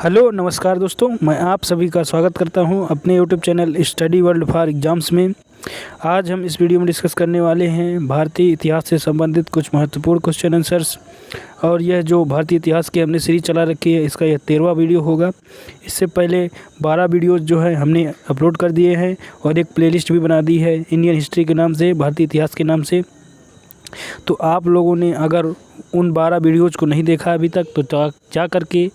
Hello नमस्कार दोस्तों, मैं आप सभी का स्वागत करता हूं अपने YouTube channel study world for exams में। आज हम इस वीडियो में डिस्कस करने वाले हैं भारतीय इतिहास से संबंधित कुछ महत्वपूर्ण क्वेश्चन आंसर्स। और यह जो भारतीय इतिहास की हमने सीरीज चला रखी है, इसका यह 13वां वीडियो होगा। इससे पहले 12 वीडियोज़ जो है हमने अपलोड कर दिए हैं और एक प्लेलिस्ट भी बना दी है इंडियन हिस्ट्री के नाम से, भारतीय इतिहास के नाम से। तो आप लोगों ने अगर उन 12 वीडियोज़ को नहीं देखा अभी तक तो जा करके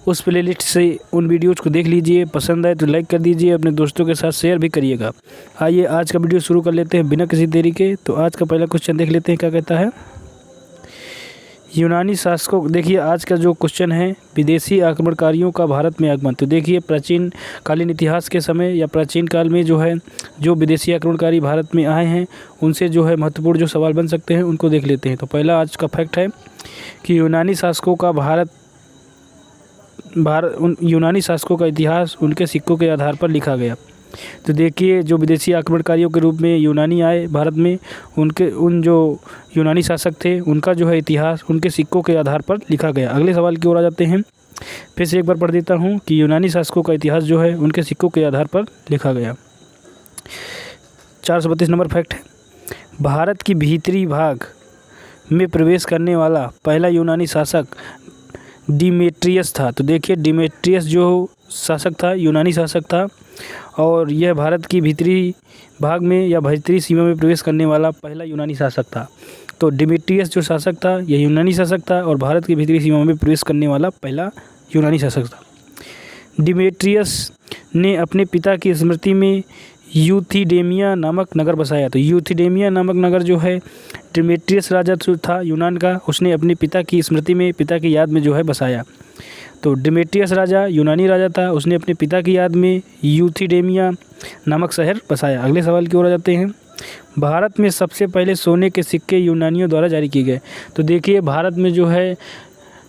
उस प्लेलिस्ट से उन वीडियोज़ को देख लीजिए। पसंद आए तो लाइक कर दीजिए, अपने दोस्तों के साथ शेयर भी करिएगा। आइए आज का वीडियो शुरू कर लेते हैं बिना किसी देरी के। तो आज का पहला क्वेश्चन देख लेते हैं, क्या कहता है। यूनानी शासकों, देखिए आज का जो क्वेश्चन है, विदेशी आक्रमणकारियों का भारत में आगमन। तो देखिए प्राचीन कालीन इतिहास के समय या प्राचीन काल में जो है जो विदेशी आक्रमणकारी भारत में आए हैं, उनसे जो है महत्वपूर्ण जो सवाल बन सकते हैं उनको देख लेते हैं। तो पहला आज का फैक्ट है कि यूनानी शासकों का इतिहास उनके सिक्कों के आधार पर लिखा गया। तो देखिए जो विदेशी आक्रमणकारियों के रूप में यूनानी आए भारत में, उन जो यूनानी शासक थे उनका जो है इतिहास उनके सिक्कों के आधार पर लिखा गया। अगले सवाल की ओर आ जाते हैं। फिर से एक बार पढ़ देता हूँ कि यूनानी शासकों का इतिहास जो है उनके सिक्कों के आधार पर लिखा गया। 432 नंबर फैक्ट है, भारत की भीतरी भाग में प्रवेश करने वाला पहला यूनानी शासक डिमेट्रियस था। तो देखिए डिमेट्रियस जो शासक था, यूनानी शासक था, और यह भारत की भीतरी भाग में या भीतरी सीमा में प्रवेश करने वाला पहला यूनानी शासक था। तो डिमेट्रियस जो शासक था यह यूनानी शासक था और भारत की भीतरी सीमा में प्रवेश करने वाला पहला यूनानी शासक था। डिमेट्रियस ने अपने पिता की स्मृति में यूथिडेमिया नामक नगर बसाया। तो यूथिडेमिया नामक नगर जो है डिमेट्रियस राजा था यूनान का, उसने अपने पिता की स्मृति में, पिता की याद में जो है बसाया। तो डिमेट्रियस राजा यूनानी राजा था, उसने अपने पिता की याद में यूथिडेमिया नामक शहर बसाया। अगले सवाल की ओर आ जाते हैं। भारत में सबसे पहले सोने के सिक्के यूनानियों द्वारा जारी किए गए। तो देखिए भारत में जो है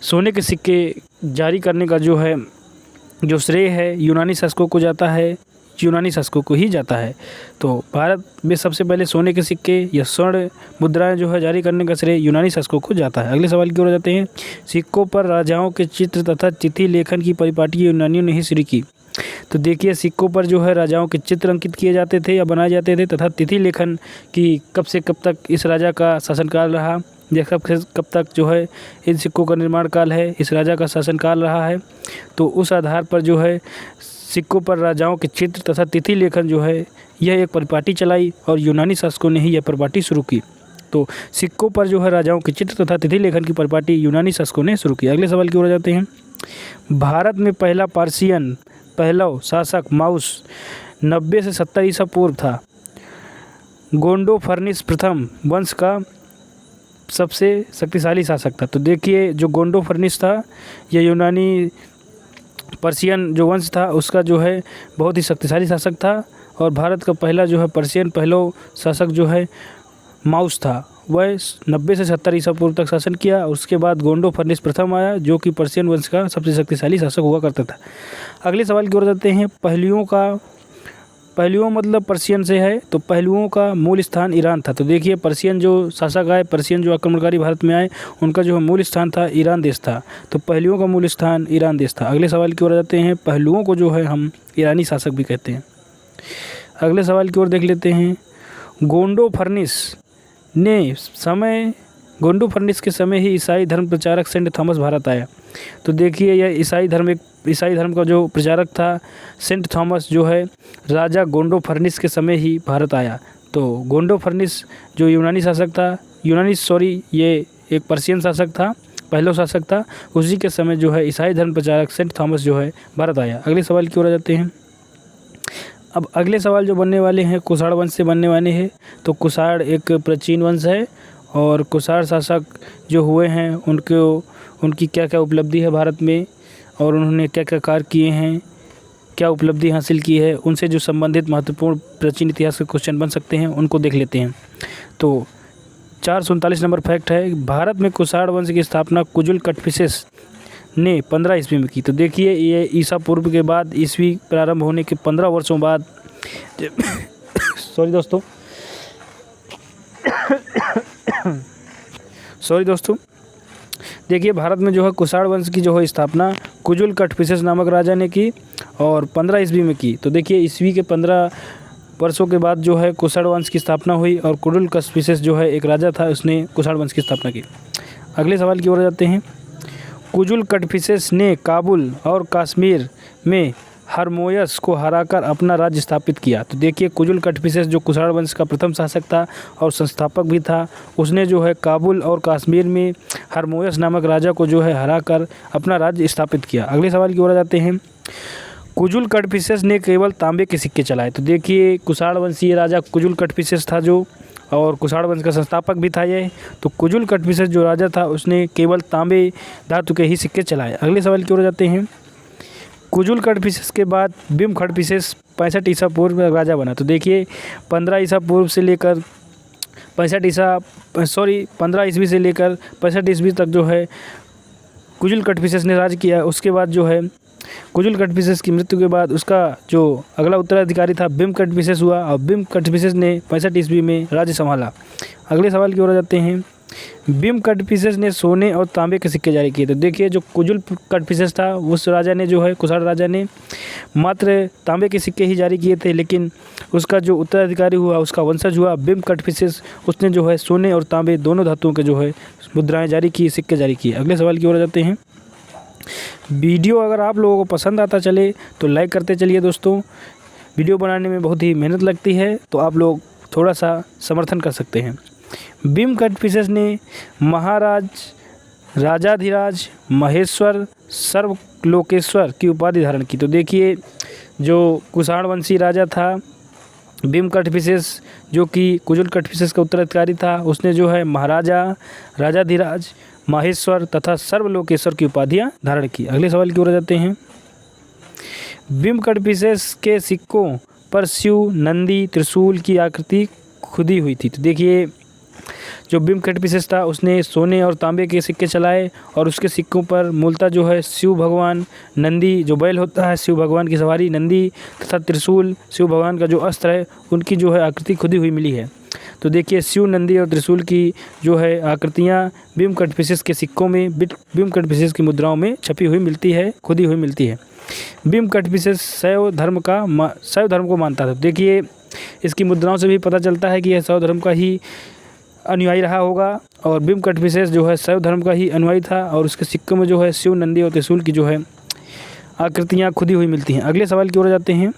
सोने के सिक्के जारी करने का जो श्रेय है यूनानी शासकों को जाता है, यूनानी शासकों को ही जाता है। तो भारत में सबसे पहले सोने के सिक्के या स्वर्ण मुद्राएं जो है जारी करने का श्रेय यूनानी शासकों को जाता है। अगले सवाल की ओर जाते हैं। सिक्कों पर राजाओं के चित्र तथा तिथि लेखन की परिपाटी यूनानियों ने ही शुरू की। तो देखिए सिक्कों पर जो है राजाओं के चित्र अंकित किए जाते थे या बनाए जाते थे, तथा तिथि लेखन की कब से कब तक इस राजा का शासनकाल रहा, या कब तक जो है इन सिक्कों का निर्माण काल है, इस राजा का शासनकाल रहा है। तो उस आधार पर जो है सिक्कों पर राजाओं के चित्र तथा तिथि लेखन जो है यह एक परिपाटी चलाई और यूनानी शासकों ने ही यह परिपाटी शुरू की। तो सिक्कों पर जो है राजाओं के चित्र तथा तिथि लेखन की परिपाटी यूनानी शासकों ने शुरू की। अगले सवाल की ओर जाते हैं। भारत में पहला पार्सियन पहलव शासक माउस 90 से 70 ईसा पूर्व था। गोंडोफर्निस प्रथम वंश का सबसे शक्तिशाली शासक था। तो देखिए जो गोंडोफर्निस था यह यूनानी पर्शियन जो वंश था उसका जो है बहुत ही शक्तिशाली शासक था, और भारत का पहला जो है पर्शियन पहलो शासक जो है माउस था। वह 90 से 70 ईसा पूर्व तक शासन किया। उसके बाद गोंडोफर्निस प्रथम आया जो कि पर्शियन वंश का सबसे शक्तिशाली शासक हुआ करता था। अगले सवाल की ओर जाते हैं। पहलुओं मतलब पर्शियन से है, तो पहलुओं का मूल स्थान ईरान था। तो देखिए पर्शियन जो शासक आए, पर्शियन जो आक्रमणकारी भारत में आए, उनका जो मूल स्थान था ईरान देश था। तो पहलुओं का मूल स्थान ईरान देश था। अगले सवाल की ओर जाते हैं। पहलुओं को जो है हम ईरानी शासक भी कहते हैं। अगले सवाल की ओर देख लेते हैं। गोंडोफर्निस के समय ही ईसाई धर्म प्रचारक सेंट थॉमस भारत आया। तो देखिए यह ईसाई धर्म का जो प्रचारक था सेंट थॉमस जो है राजा गोंडोफर्निस के समय ही भारत आया। तो गोंडोफर्निस जो यूनानी शासक था, ये एक पर्शियन शासक था, पहला शासक था, उसी के समय जो है ईसाई धर्म प्रचारक सेंट थॉमस जो है भारत आया। अगले सवाल की ओर आ जाते हैं। अब अगले सवाल जो बनने वाले हैं कुषाण वंश से बनने वाले हैं। तो कुषाण एक प्राचीन वंश है, और कुषाण शासक जो हुए हैं उनकी क्या क्या उपलब्धि है भारत में, और उन्होंने क्या क्या कार्य किए हैं, क्या उपलब्धि हासिल की है, उनसे जो संबंधित महत्वपूर्ण प्राचीन इतिहास के क्वेश्चन बन सकते हैं उनको देख लेते हैं। तो 447 नंबर फैक्ट है, भारत में कुषाण वंश की स्थापना कुजुल कटफिसेस ने 15 ईस्वी में की। तो देखिए ये ईसा पूर्व के बाद, ईस्वी प्रारंभ होने के 15 वर्षों बाद सॉरी दोस्तों देखिए भारत में जो है कुषाण वंश की जो है स्थापना कुजुल कटफिसेस नामक राजा ने की और 15 ईस्वी में की। तो देखिए ईस्वी के 15 वर्षों के बाद जो है कुषाण वंश की स्थापना हुई और कुजुल कटफिसेस जो है एक राजा था, उसने कुषाण वंश की स्थापना की। अगले सवाल की ओर जाते हैं। कुजुल कटफिसेस ने काबुल और कश्मीर में हरमोयस को हराकर अपना राज्य स्थापित किया। तो देखिए कुजुल कटफिसेस जो कुषाण वंश का प्रथम शासक था और संस्थापक भी था, उसने जो है काबुल और कश्मीर में हरमोयस नामक राजा को जो है हराकर अपना राज्य स्थापित किया। अगले सवाल की ओर जाते हैं। कुजुल कटफिसेस ने केवल तांबे के सिक्के चलाए। तो देखिए कुषाण वंशीय राजा कुजुल कटफिसेस था जो, और कुषाण वंश का संस्थापक भी था ये। तो कुजुल कटफिसेस जो राजा था उसने केवल तांबे धातु के ही सिक्के चलाए। अगले सवाल की ओर जाते हैं। कुजुल कटफिसेस के बाद बिम कटफिसेस 65 ईसा पूर्व में राजा बना। तो देखिए 15 ईसा पूर्व से लेकर 15 ईस्वी से लेकर 65 ईस्वी तक जो है कुजुल कटफिसेस ने राज किया। उसके बाद जो है कुजुल कटफिसेस की मृत्यु के बाद उसका जो अगला उत्तराधिकारी था बिम कटफिसेस हुआ और बिम कटफिसेस ने 65 ईस्वी में राज्य संभाला। अगले सवाल की ओर जाते हैं। बिम कटफिसेस ने सोने और तांबे के सिक्के जारी किए। तो देखिए जो कुजुल कटफिसेस था उस राजा ने जो है कुषाण राजा ने मात्र तांबे के सिक्के ही जारी किए थे, लेकिन उसका जो उत्तराधिकारी हुआ, उसका वंशज हुआ बिम कटफिसेस, उसने जो है सोने और तांबे दोनों धातुओं के जो है मुद्राएं जारी की, सिक्के जारी किए। अगले सवाल की ओर जाते हैं। वीडियो अगर आप लोगों को पसंद आता चले तो लाइक करते चलिए दोस्तों। वीडियो बनाने में बहुत ही मेहनत लगती है, तो आप लोग थोड़ा सा समर्थन कर सकते हैं। बिम कटफिसेस ने महाराज, राजाधिराज, महेश्वर, सर्वलोकेश्वर की उपाधि धारण की। तो देखिए जो कुषाण वंशी राजा था बिम कटफिसेस, जो कि कुजुल कटफिसेस का उत्तराधिकारी था, उसने जो है महाराजा, राजाधिराज, माहेश्वर तथा सर्वलोकेश्वर की उपाधियां धारण की। अगले सवाल की ओर जाते हैं। बिम कटफिसेस के सिक्कों पर शिव, नंदी, त्रिशूल की आकृति खुदी हुई थी। तो देखिए जो बिम कटफिसेस था उसने सोने और तांबे के सिक्के चलाए और उसके सिक्कों पर मूलतः जो है शिव भगवान, नंदी जो बैल होता है, शिव भगवान की सवारी, नंदी तथा त्रिशूल शिव भगवान का जो अस्त्र है, उनकी जो है आकृति खुदी हुई मिली है। तो देखिए शिव, नंदी और त्रिशूल की जो है आकृतियाँ बिम कटफिसेस के सिक्कों में, बिम कटफिसेस की मुद्राओं में छपी हुई मिलती है, खुदी हुई मिलती है। बिम कटफिसेस शैव धर्म को मानता था। देखिए इसकी मुद्राओं से भी पता चलता है कि यह शैव धर्म का ही अनुयायी रहा होगा और बिम कटफिसेस जो है शैव धर्म का ही अनुयायी था और उसके सिक्कों में जो है शिव, नंदी और त्रिशूल की जो है आकृतियाँ खुदी हुई मिलती हैं। अगले सवाल की ओर जाते हैं।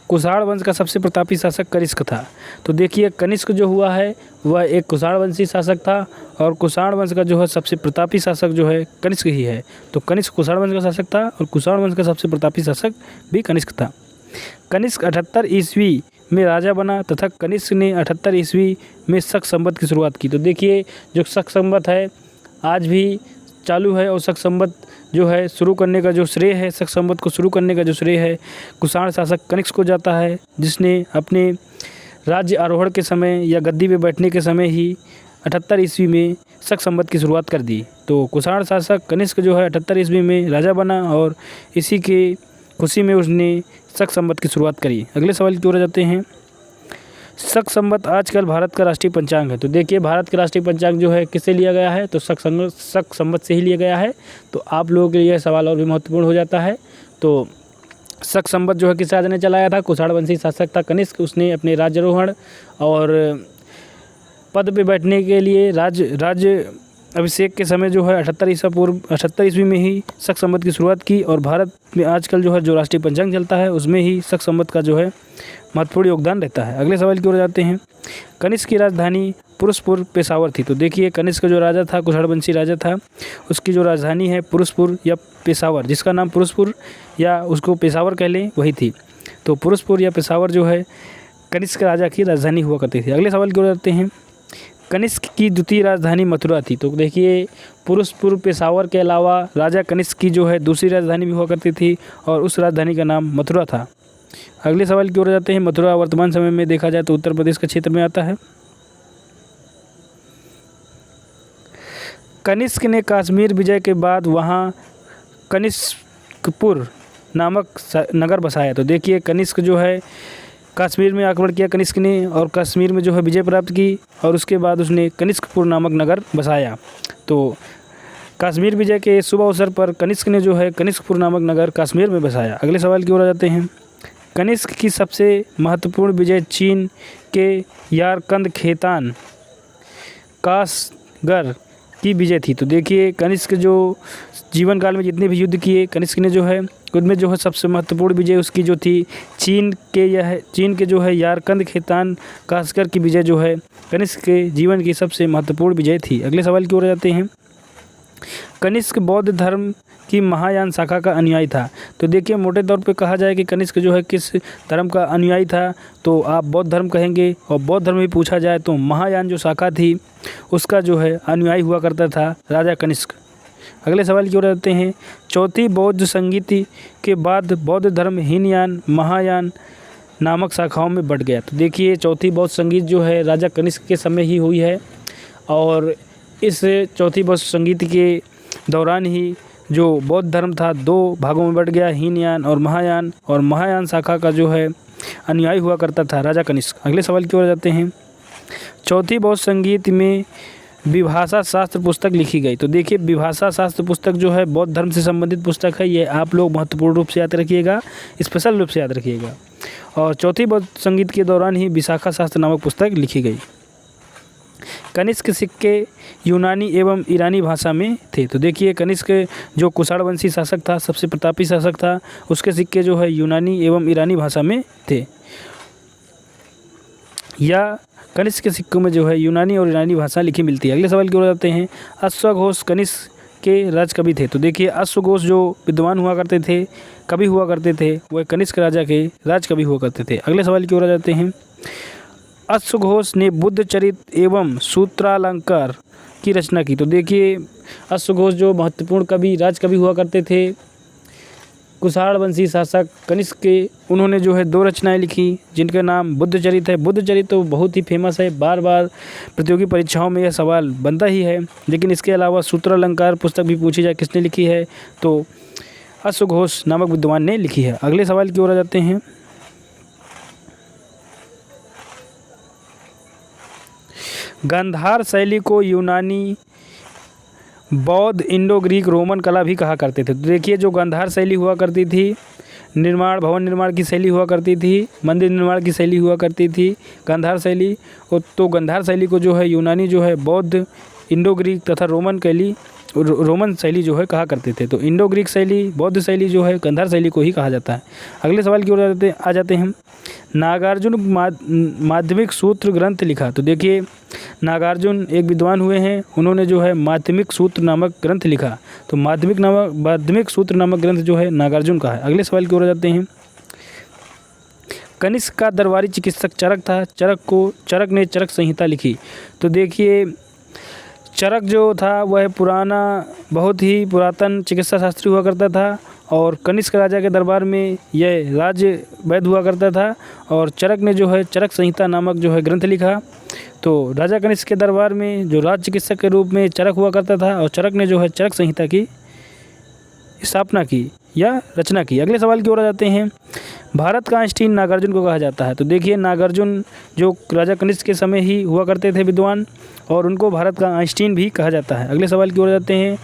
कुषाण वंश का सबसे प्रतापी शासक कनिष्क था। तो देखिए कनिष्क जो हुआ है वह एक कुषाण वंशी शासक था और कुषाण वंश का जो है सबसे प्रतापी शासक जो है कनिष्क ही है। तो कनिष्क कुषाण वंश का शासक था और कुषाण वंश का सबसे प्रतापी शासक भी कनिष्क था। कनिष्क 78 ईस्वी में राजा बना तथा कनिष्क ने 78 ईस्वी में शक संवत की शुरुआत की। तो देखिए जो शक संवत है आज भी चालू है और शक संवत जो है शुरू करने का जो श्रेय है, शक संवत को शुरू करने का जो श्रेय है कुषाण शासक कनिष्क को जाता है, जिसने अपने राज्य आरोहण के समय या गद्दी पे बैठने के समय ही 78 ईस्वी में शक संवत की शुरुआत कर दी। तो कुषाण शासक कनिष्क जो है 78 ईस्वी में राजा बना और इसी के खुशी में उसने शक संवत की शुरुआत करी। अगले सवाल की ओर जाते हैं। शक संवत आजकल भारत का राष्ट्रीय पंचांग है। तो देखिए भारत का राष्ट्रीय पंचांग जो है किससे लिया गया है, तो शक संवत से ही लिया गया है। तो आप लोगों के लिए यह सवाल और भी महत्वपूर्ण हो जाता है। तो शक संवत जो है किस राजा ने चलाया था, कुषाण वंशी शासक था कनिष्क, उसने अपने राज्यारोहण और पद पे बैठने के लिए राज्य अभिषेक के समय जो है 78 ईस्वी में ही शक संवत की शुरुआत की और भारत में आजकल जो है जो राष्ट्रीय पंचांग चलता है उसमें ही शक संवत का जो है महत्वपूर्ण योगदान रहता है। अगले सवाल की ओर जाते हैं। कनिष्क की राजधानी पुरुषपुर पेशावर थी। तो देखिए कनिष्क जो राजा था, कुषाण वंशी राजा था, उसकी जो राजधानी है पुरुषपुर या पेशावर, जिसका नाम पुरुषपुर या उसको पेशावर कह लें, वही थी। तो पुरुषपुर या पेशावर जो है कनिष्क राजा की राजधानी हुआ करती थी। अगले सवाल की ओर जाते हैं। कनिष्क की द्वितीय राजधानी मथुरा थी। तो देखिए पुरुषपुर पेशावर के अलावा राजा कनिष्क की जो है दूसरी राजधानी भी हुआ करती थी और उस राजधानी का नाम मथुरा था। अगले सवाल की ओर जाते हैं। मथुरा वर्तमान समय में देखा जाए तो उत्तर प्रदेश के क्षेत्र में आता है। कनिष्क ने कश्मीर विजय के बाद वहाँ कनिष्कपुर नामक नगर बसाया। तो देखिए कनिष्क जो है कश्मीर में आक्रमण किया कनिष्क ने और कश्मीर में जो है विजय प्राप्त की और उसके बाद उसने कनिष्कपुर नामक नगर बसाया। तो कश्मीर विजय के शुभ अवसर पर कनिष्क ने जो है कनिष्कपुर नामक नगर कश्मीर में बसाया। अगले सवाल की ओर आ जाते हैं। कनिष्क की सबसे महत्वपूर्ण विजय चीन के यारकंद खेतान कासगर की विजय थी। तो देखिए कनिष्क जो जीवन काल में जितने भी युद्ध किए कनिष्क ने जो है उनमें जो है सबसे महत्वपूर्ण विजय उसकी जो थी चीन के जो है यारकंद खेतान कासगर की विजय जो है कनिष्क के जीवन की सबसे महत्वपूर्ण विजय थी। अगले सवाल की ओर जाते हैं। कनिष्क बौद्ध धर्म की महायान शाखा का अनुयायी था। तो देखिए मोटे तौर पे कहा जाए कि कनिष्क जो है किस धर्म का अनुयायी था तो आप बौद्ध धर्म कहेंगे, और बौद्ध धर्म भी पूछा जाए तो महायान जो शाखा थी उसका जो है अनुयायी हुआ करता था राजा कनिष्क। अगले सवाल की ओर आते हैं। चौथी बौद्ध संगीति के बाद बौद्ध धर्म हीनयान महायान नामक शाखाओं में बढ़ गया। तो देखिए चौथी बौद्ध संगीत जो है राजा कनिष्क के समय ही हुई है, और इस चौथी बौद्ध संगीत के दौरान ही जो बौद्ध धर्म था दो भागों में बढ़ गया, हीनयान और महायान शाखा का जो है अनुयायी हुआ करता था राजा कनिष्क। अगले सवाल की ओर जाते हैं। चौथी बौद्ध संगीत में विभाषा शास्त्र पुस्तक लिखी गई। तो देखिए विभाषा शास्त्र पुस्तक जो है बौद्ध धर्म से संबंधित पुस्तक है, ये आप लोग महत्वपूर्ण रूप से याद रखिएगा, स्पेशल रूप से याद रखिएगा। और चौथी बौद्ध संगीत के दौरान ही विशाखा शास्त्र नामक पुस्तक लिखी गई। कनिष्क सिक्के यूनानी एवं ईरानी भाषा में थे। तो देखिए कनिष्क जो कुषाण वंशी शासक था, सबसे प्रतापी शासक था, उसके सिक्के जो है यूनानी एवं ईरानी भाषा में थे, या कनिष्क के सिक्कों में जो है यूनानी और ईरानी भाषा लिखी मिलती है। अगले सवाल की ओर जाते हैं। अश्वघोष कनिष्क के राजकवि थे। तो देखिए अश्वघोष जो विद्वान हुआ करते थे, कवि हुआ करते थे, वह कनिष्क राजा के राजकवि हुआ करते थे। अगले सवाल की ओर जाते हैं। अश्वघोष ने बुद्ध चरित एवं सूत्रालंकार की रचना की। तो देखिए अश्वघोष जो महत्वपूर्ण कवि राजकवि हुआ करते थे, कुषाण वंशी शासक कनिष्क के, उन्होंने जो है 2 रचनाएं लिखी जिनका नाम बुद्ध चरित है। बुद्ध चरित तो बहुत ही फेमस है, बार बार प्रतियोगी परीक्षाओं में यह सवाल बनता ही है, लेकिन इसके अलावा सूत्रालंकार पुस्तक भी पूछी जाए किसने लिखी है तो अश्वघोष नामक विद्वान ने लिखी है। अगले सवाल की ओर आ जाते हैं। गांधार शैली को यूनानी, बौद्ध, इंडो ग्रीक, रोमन कला भी कहा करते थे। तो देखिए जो गांधार शैली हुआ करती थी, भवन निर्माण की शैली हुआ करती थी, मंदिर निर्माण की शैली हुआ करती थी गांधार शैली, और तो गांधार शैली को जो है यूनानी जो है बौद्ध, इंडो ग्रीक तथा रोमन शैली जो है कहा करते थे। तो इंडो ग्रीक शैली, बौद्ध शैली जो है गांधार शैली को ही कहा जाता है। अगले सवाल की ओर आ जाते हैं। नागार्जुन माध्यमिक सूत्र ग्रंथ लिखा। तो देखिए नागार्जुन एक विद्वान हुए हैं, उन्होंने जो है माध्यमिक सूत्र नामक ग्रंथ लिखा। तो माध्यमिक सूत्र नामक ग्रंथ जो है नागार्जुन का है। अगले सवाल की ओर आ जाते हैं। कनिष्क का दरबारी चिकित्सक चरक था। चरक ने चरक संहिता लिखी। तो देखिए चरक जो था वह बहुत ही पुरातन चिकित्सा शास्त्री हुआ करता था, और कनिष्क राजा के दरबार में यह राज्य वैद्य हुआ करता था, और चरक ने जो है चरक संहिता नामक जो है ग्रंथ लिखा। तो राजा कनिष्क के दरबार में जो राज चिकित्सक के रूप में चरक हुआ करता था, और चरक ने जो है चरक संहिता की स्थापना की या रचना की। अगले सवाल की ओर आ जाते हैं। भारत का आइंस्टीन नागार्जुन को कहा जाता है। तो देखिए नागार्जुन जो राजा कनिष्क के समय ही हुआ करते थे विद्वान, और उनको भारत का आइंस्टीन भी कहा जाता है। अगले सवाल की ओर जाते हैं।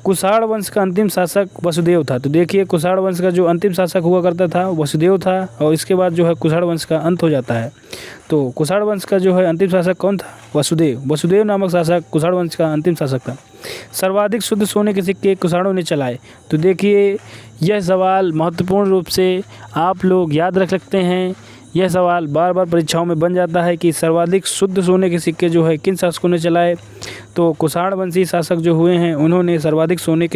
कुषाण वंश का अंतिम शासक वसुदेव था। तो देखिए कुषाण वंश का जो अंतिम शासक हुआ करता था वसुदेव था, और इसके बाद जो है कुषाण वंश का अंत हो जाता है। तो कुषाण वंश का जो है अंतिम शासक कौन था? वसुदेव नामक शासक कुषाण वंश का अंतिम शासक था। सर्वाधिक शुद्ध सोने के सिक्के कुषाणों ने चलाए। तो देखिए यह सवाल महत्वपूर्ण रूप से आप लोग याद रख सकते हैं। यह सवाल बार बार परीक्षाओं में बन जाता है कि सर्वाधिक शुद्ध सोने के सिक्के जो है किन शासकों ने चलाए। तो कुषाण वंशी शासक जो हुए हैं उन्होंने सर्वाधिक शुद्ध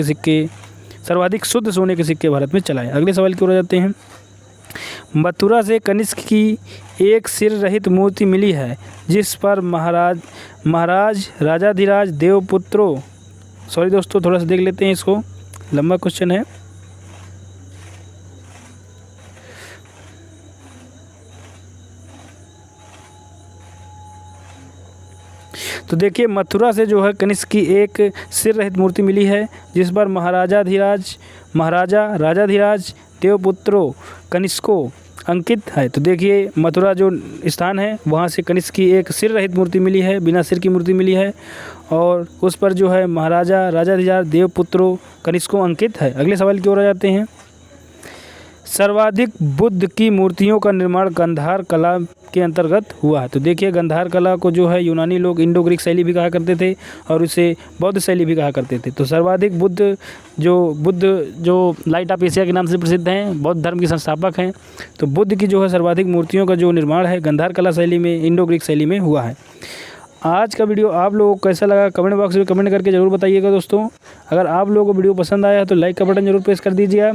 सोने के सिक्के भारत में चलाए। अगले सवाल की ओर जाते हैं। मथुरा से कनिष्क की एक सिर रहित मूर्ति मिली है जिस पर महाराज राजाधिराज देवपुत्रो, सॉरी दोस्तों थोड़ा सा देख लेते हैं, इसको लंबा क्वेश्चन है। तो देखिए मथुरा से जो है कनिष्क की एक सिर रहित मूर्ति मिली है जिस पर महाराजा राजाधिराज देवपुत्रो कनिष्को अंकित है। तो देखिए मथुरा जो स्थान है वहाँ से कनिष्क की एक सिर रहित मूर्ति मिली है, बिना सिर की मूर्ति मिली है, और उस पर जो है महाराजा राजाधिराज देवपुत्रो कनिष्को अंकित है। अगले सवाल की ओर आ जाते हैं। सर्वाधिक बुद्ध की मूर्तियों का निर्माण गांधार कला के अंतर्गत हुआ है। तो देखिए गांधार कला को जो है यूनानी लोग इंडो ग्रीक शैली भी कहा करते थे और उसे बौद्ध शैली भी कहा करते थे। तो सर्वाधिक बुद्ध जो लाइट ऑफ एशिया के नाम से प्रसिद्ध हैं, बौद्ध धर्म के संस्थापक हैं। तो बुद्ध की जो है सर्वाधिक मूर्तियों का जो निर्माण है गांधार कला शैली में, इंडो ग्रीक शैली में हुआ है। आज का वीडियो आप लोगों को कैसा लगा कमेंट बॉक्स में कमेंट करके ज़रूर बताइएगा दोस्तों। अगर आप लोगों को वीडियो पसंद आया तो लाइक का बटन ज़रूर प्रेस कर दीजिएगा।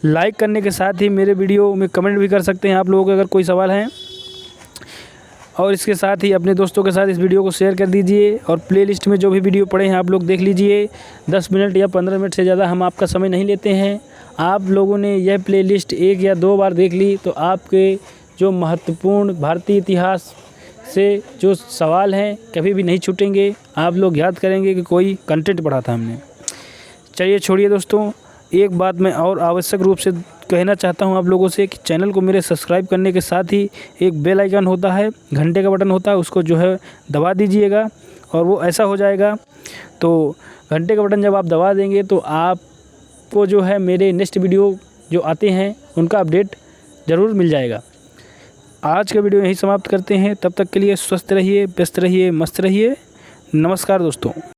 लाइक करने के साथ ही मेरे वीडियो में कमेंट भी कर सकते हैं आप लोगों के अगर कोई सवाल हैं, और इसके साथ ही अपने दोस्तों के साथ इस वीडियो को शेयर कर दीजिए। और प्लेलिस्ट में जो भी वीडियो पड़े हैं आप लोग देख लीजिए। 10 मिनट या 15 मिनट से ज़्यादा हम आपका समय नहीं लेते हैं। आप लोगों ने यह प्लेलिस्ट 1 या 2 बार देख ली तो आपके जो महत्वपूर्ण भारतीय इतिहास से जो सवाल हैं कभी भी नहीं छूटेंगे। आप लोग याद करेंगे कि कोई कंटेंट पढ़ा था हमने। चलिए छोड़िए दोस्तों, एक बात मैं और आवश्यक रूप से कहना चाहता हूं आप लोगों से कि चैनल को मेरे सब्सक्राइब करने के साथ ही एक बेल आइकन होता है, घंटे का बटन होता है, उसको जो है दबा दीजिएगा। और वो ऐसा हो जाएगा तो घंटे का बटन जब आप दबा देंगे तो आपको जो है मेरे नेक्स्ट वीडियो जो आते हैं उनका अपडेट ज़रूर मिल जाएगा। आज का वीडियो यहीं समाप्त करते हैं। तब तक के लिए स्वस्थ रहिए, व्यस्त रहिए, मस्त रहिए। नमस्कार दोस्तों।